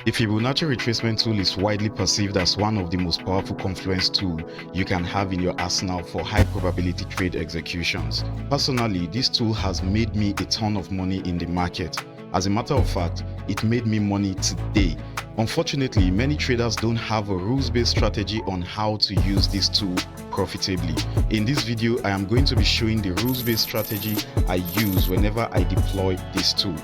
The Fibonacci retracement tool is widely perceived as one of the most powerful confluence tools you can have in your arsenal for high probability trade executions. Personally, this tool has made me a ton of money in the market. As a matter of fact, it made me money today. Unfortunately, many traders don't have a rules-based strategy on how to use this tool profitably. In this video, I am going to be showing the rules-based strategy I use whenever I deploy this tool.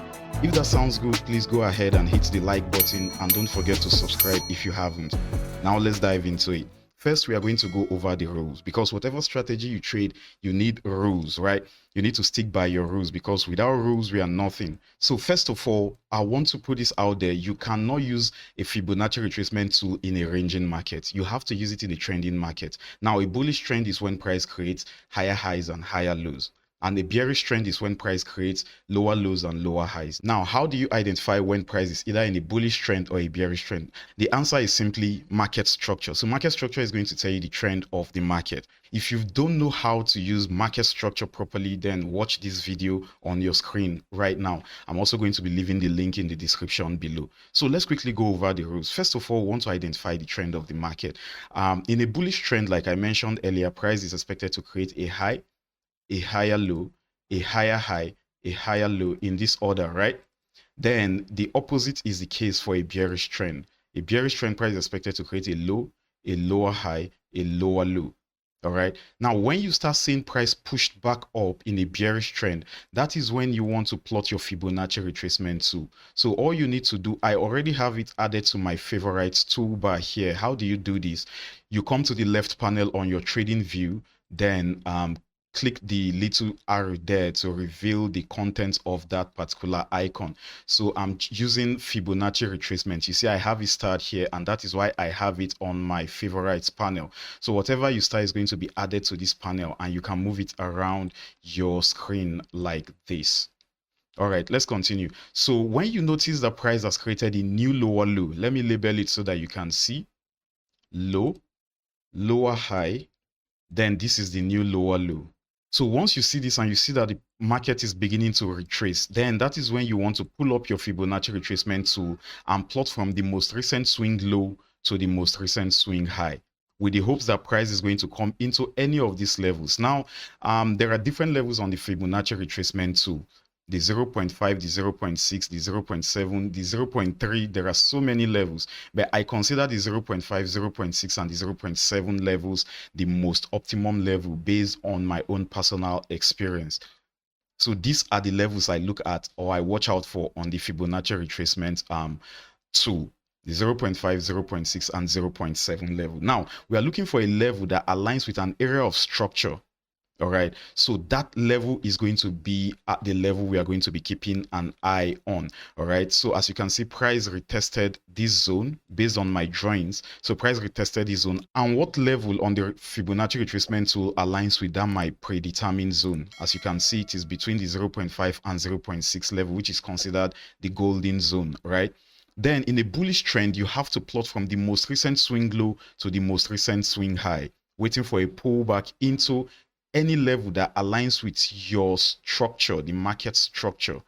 If that sounds good, please go ahead and hit the like button and don't forget to subscribe if you haven't. Now let's dive into it. First, we are going to go over the rules, because whatever strategy you trade, you need rules, right? You need to stick by your rules, because without rules, we are nothing. So first of all, I want to put this out there. You cannot use a Fibonacci retracement tool in a ranging market. You have to use it in a trending market. Now, a bullish trend is when price creates higher highs and higher lows. And a bearish trend is when price creates lower lows and lower highs. Now, how do you identify when price is either in a bullish trend or a bearish trend? The answer is simply market structure. So market structure is going to tell you the trend of the market. If you don't know how to use market structure properly, then watch this video on your screen right now. I'm also going to be leaving the link in the description below. So let's quickly go over the rules. First of all, we want to identify the trend of the market. In a bullish trend, like I mentioned earlier, price is expected to create a high, a higher low, a higher high, a higher low in this order, right? Then the opposite is the case for a bearish trend. A bearish trend, price is expected to create a low, a lower high, a lower low. All right. Now, when you start seeing price pushed back up in a bearish trend, that is when you want to plot your Fibonacci retracement tool. So all you need to do, I already have it added to my favorites toolbar here. How do you do this? You come to the left panel on your trading view, then click the little arrow there to reveal the contents of that particular icon. So I'm using Fibonacci retracement. You see, I have it starred here, and that is why I have it on my favorites panel. So whatever you start is going to be added to this panel, and you can move it around your screen like this. All right, let's continue. So when you notice the price has created a new lower low, let me label it so that you can see. Low, lower high, then this is the new lower low. So once you see this and you see that the market is beginning to retrace, then that is when you want to pull up your Fibonacci retracement tool and plot from the most recent swing low to the most recent swing high, with the hopes that price is going to come into any of these levels. Now, there are different levels on the Fibonacci retracement tool. The 0.5, the 0.6, the 0.7, the 0.3, there are so many levels, but I consider the 0.5, 0.6, and the 0.7 levels the most optimum level based on my own personal experience. So these are the levels I look at or I watch out for on the Fibonacci retracement tool. The 0.5, 0.6, and 0.7 level. Now, we are looking for a level that aligns with an area of structure. All right, so that level is going to be at the level we are going to be keeping an eye on. All right, so as you can see, price retested this zone based on my drawings. So price retested this zone, and what level on the Fibonacci retracement tool aligns with that my predetermined zone? As you can see, it is between the 0.5 and 0.6 level, which is considered the golden zone, right? Then in a bullish trend, you have to plot from the most recent swing low to the most recent swing high, waiting for a pullback into any level that aligns with your structure, the market structure.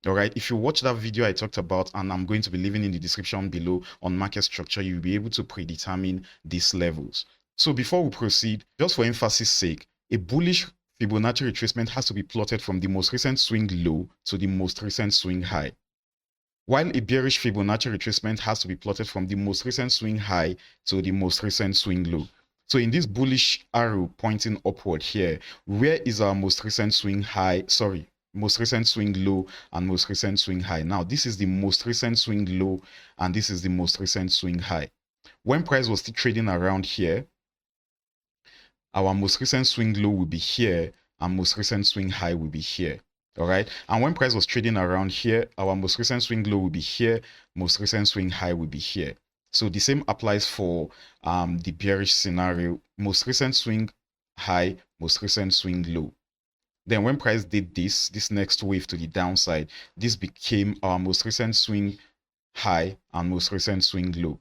All right, if you watch that video I talked about, and I'm going to be leaving in the description below on market structure, you'll be able to predetermine these levels. So before we proceed, just for emphasis sake, a bullish Fibonacci retracement has to be plotted from the most recent swing low to the most recent swing high, while a bearish Fibonacci retracement has to be plotted from the most recent swing high to the most recent swing low. So in this bullish arrow pointing upward here, where is our most recent swing high? Sorry, most recent swing low and most recent swing high. Now, this is the most recent swing low and this is the most recent swing high. When price was still trading around here, our most recent swing low will be here and most recent swing high will be here. All right. And when price was trading around here, our most recent swing low will be here, most recent swing high will be here. So the same applies for the bearish scenario. Most recent swing high, most recent swing low. Then when price did this next wave to the downside, this became our most recent swing high and most recent swing low.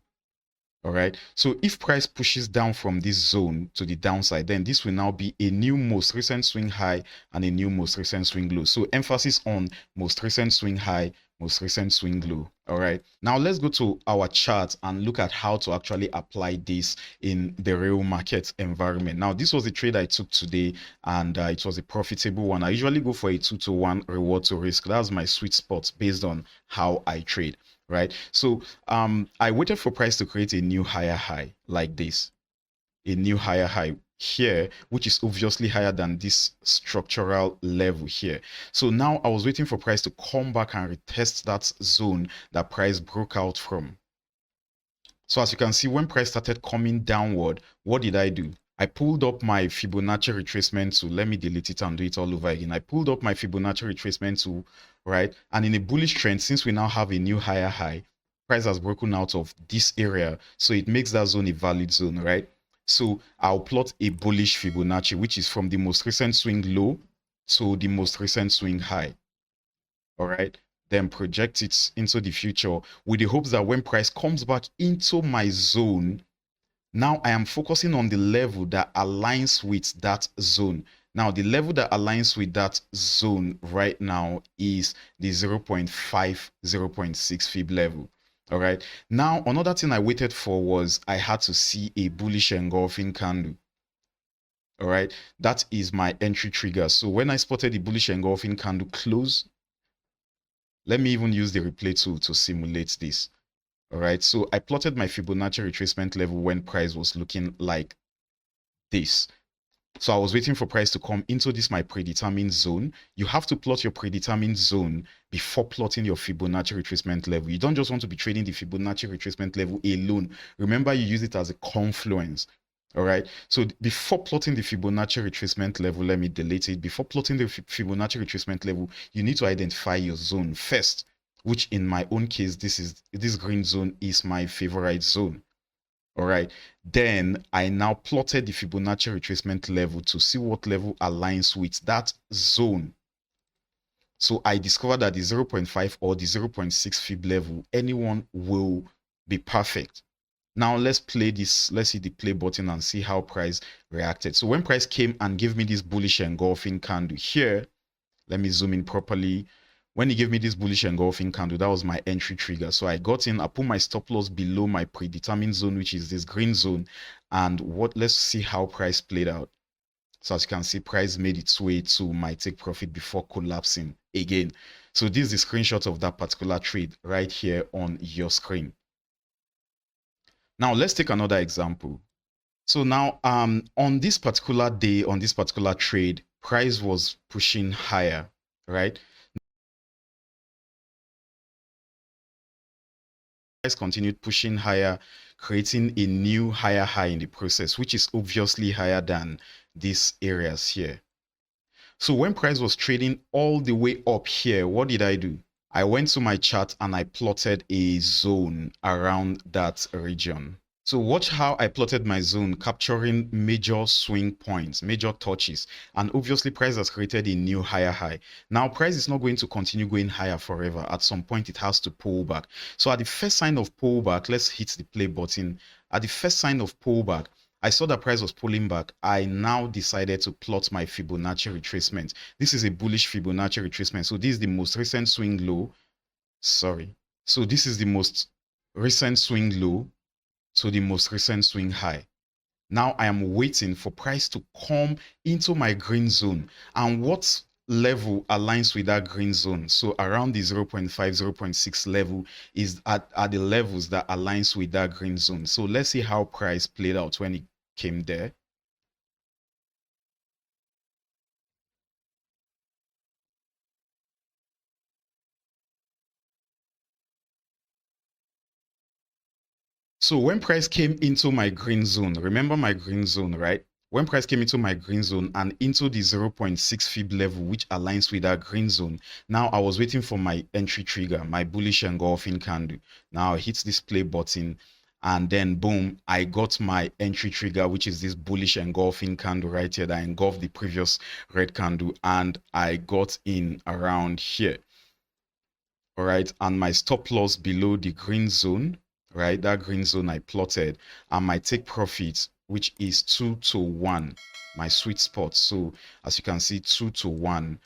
All right, so if price pushes down from this zone to the downside, then this will now be a new most recent swing high and a new most recent swing low. So emphasis on most recent swing high, most recent swing low. All right, now let's go to our chart and look at how to actually apply this in the real market environment. Now, this was a trade I took today, and it was a profitable one. I usually go for a 2-to-1 reward to risk. That's my sweet spot based on how I trade, right? So I waited for price to create a new higher high like this, a new higher high here, which is obviously higher than this structural level here. So now I was waiting for price to come back and retest that zone that price broke out from. So as you can see, when price started coming downward, what did I do? I pulled up my Fibonacci retracement tool. Let me delete it and do it all over again. I pulled up my Fibonacci retracement tool, right? And in a bullish trend, since we now have a new higher high, price has broken out of this area. So it makes that zone a valid zone, right? So I'll plot a bullish Fibonacci, which is from the most recent swing low to the most recent swing high. All right. Then project it into the future with the hopes that when price comes back into my zone, now I am focusing on the level that aligns with that zone. Now, the level that aligns with that zone right now is the 0.5, 0.6 fib level. All right. Now, another thing I waited for was I had to see a bullish engulfing candle. All right. That is my entry trigger. So when I spotted the bullish engulfing candle close, let me even use the replay tool to simulate this. All right. So I plotted my Fibonacci retracement level when price was looking like this. So I was waiting for price to come into this my predetermined zone. You have to plot your predetermined zone before plotting your Fibonacci retracement level. You don't just want to be trading the Fibonacci retracement level alone. Remember, you use it as a confluence. All right. So before plotting the Fibonacci retracement level, let me delete it. Before plotting the Fibonacci retracement level, you need to identify your zone first, which in my own case, this green zone is my favorite zone. All right. Then I now plotted the Fibonacci retracement level to see what level aligns with that zone. So I discovered that the 0.5 or the 0.6 fib level, anyone will be perfect. Now let's play this. Let's hit the play button and see how price reacted. So when price came and gave me this bullish engulfing candle here, let me zoom in properly. When he gave me this bullish engulfing candle, that was my entry trigger. So I got in, I put my stop loss below my predetermined zone, which is this green zone. And let's see how price played out. So as you can see, price made its way to my take profit before collapsing again. So this is a screenshot of that particular trade right here on your screen. Now let's take another example. So now on this particular day, on this particular trade, price was pushing higher, right? Price continued pushing higher, creating a new higher high in the process, which is obviously higher than these areas here. So when price was trading all the way up here, what did I do? I went to my chart and I plotted a zone around that region. So watch how I plotted my zone, capturing major swing points, major touches. And obviously price has created a new higher high. Now price is not going to continue going higher forever. At some point it has to pull back. So at the first sign of pullback, let's hit the play button. At the first sign of pullback, I saw that price was pulling back. I now decided to plot my Fibonacci retracement. This is a bullish Fibonacci retracement. So this is the most recent swing low. So this is the most recent swing low to the most recent swing high. Now I am waiting for price to come into my green zone. And what level aligns with that green zone? So around the 0.5, 0.6 level is at the levels that aligns with that green zone. So let's see how price played out when it came there. So when price came into my green zone, remember my green zone, right? When price came into my green zone and into the 0.6 fib level, which aligns with that green zone, now I was waiting for my entry trigger, my bullish engulfing candle. Now I hit this play button and then boom, I got my entry trigger, which is this bullish engulfing candle right here that engulfed the previous red candle, and I got in around here. All right, and my stop loss below the green zone, right? That green zone I plotted, and my take profit, which is 2-to-1, my sweet spot. So as you can see, 2-to-1,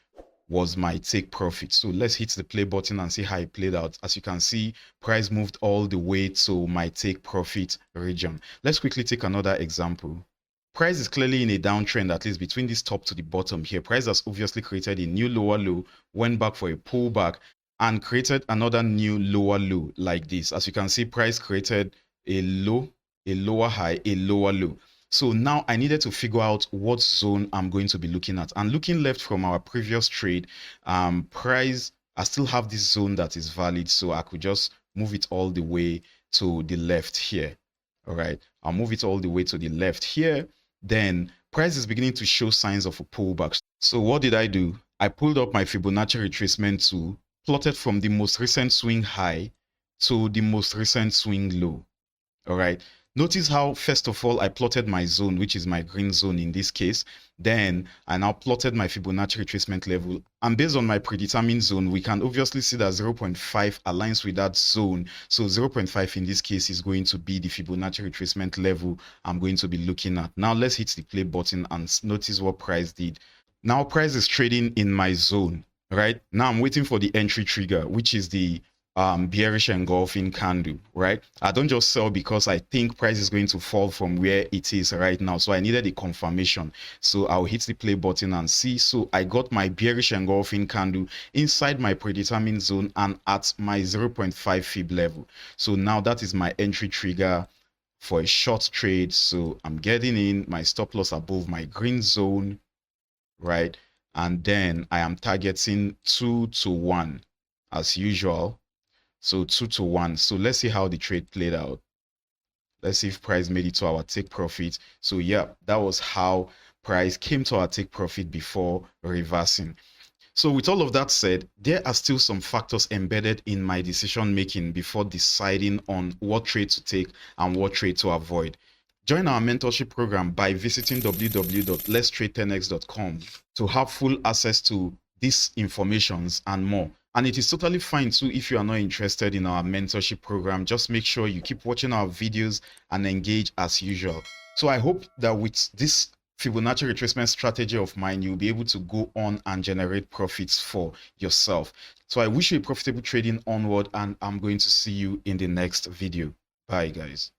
was my take profit. So let's hit the play button and see how it played out. As you can see, price moved all the way to my take profit region. Let's quickly take another example. Price is clearly in a downtrend, at least between this top to the bottom here. Price has obviously created a new lower low, went back for a pullback, and created another new lower low like this. As you can see, price created a low, a lower high, a lower low. So now I needed to figure out what zone I'm going to be looking at. And looking left from our previous trade, price, I still have this zone that is valid. So I could just move it all the way to the left here. All right, I'll move it all the way to the left here. Then price is beginning to show signs of a pullback. So what did I do? I pulled up my Fibonacci retracement tool, plotted from the most recent swing high to the most recent swing low. All right. Notice how, first of all, I plotted my zone, which is my green zone in this case. Then I now plotted my Fibonacci retracement level. And based on my predetermined zone, we can obviously see that 0.5 aligns with that zone. So 0.5 in this case is going to be the Fibonacci retracement level I'm going to be looking at. Now let's hit the play button and notice what price did. Now price is trading in my zone, right? Now I'm waiting for the entry trigger, which is the bearish engulfing candle, right? I don't just sell because I think price is going to fall from where it is right now. So I needed a confirmation. So I'll hit the play button and see. So I got my bearish engulfing candle inside my predetermined zone and at my 0.5 fib level. So now that is my entry trigger for a short trade. So I'm getting in my stop loss above my green zone, right? And then I am targeting 2 to 1 as usual. So 2 to 1. So let's see how the trade played out. Let's see if price made it to our take profit. So yeah, that was how price came to our take profit before reversing. So with all of that said, there are still some factors embedded in my decision making before deciding on what trade to take and what trade to avoid. Join our mentorship program by visiting www.letstrade10x.com to have full access to these informations and more. And it is totally fine too if you are not interested in our mentorship program. Just make sure you keep watching our videos and engage as usual. So I hope that with this Fibonacci retracement strategy of mine, you'll be able to go on and generate profits for yourself. So I wish you a profitable trading onward, and I'm going to see you in the next video. Bye guys.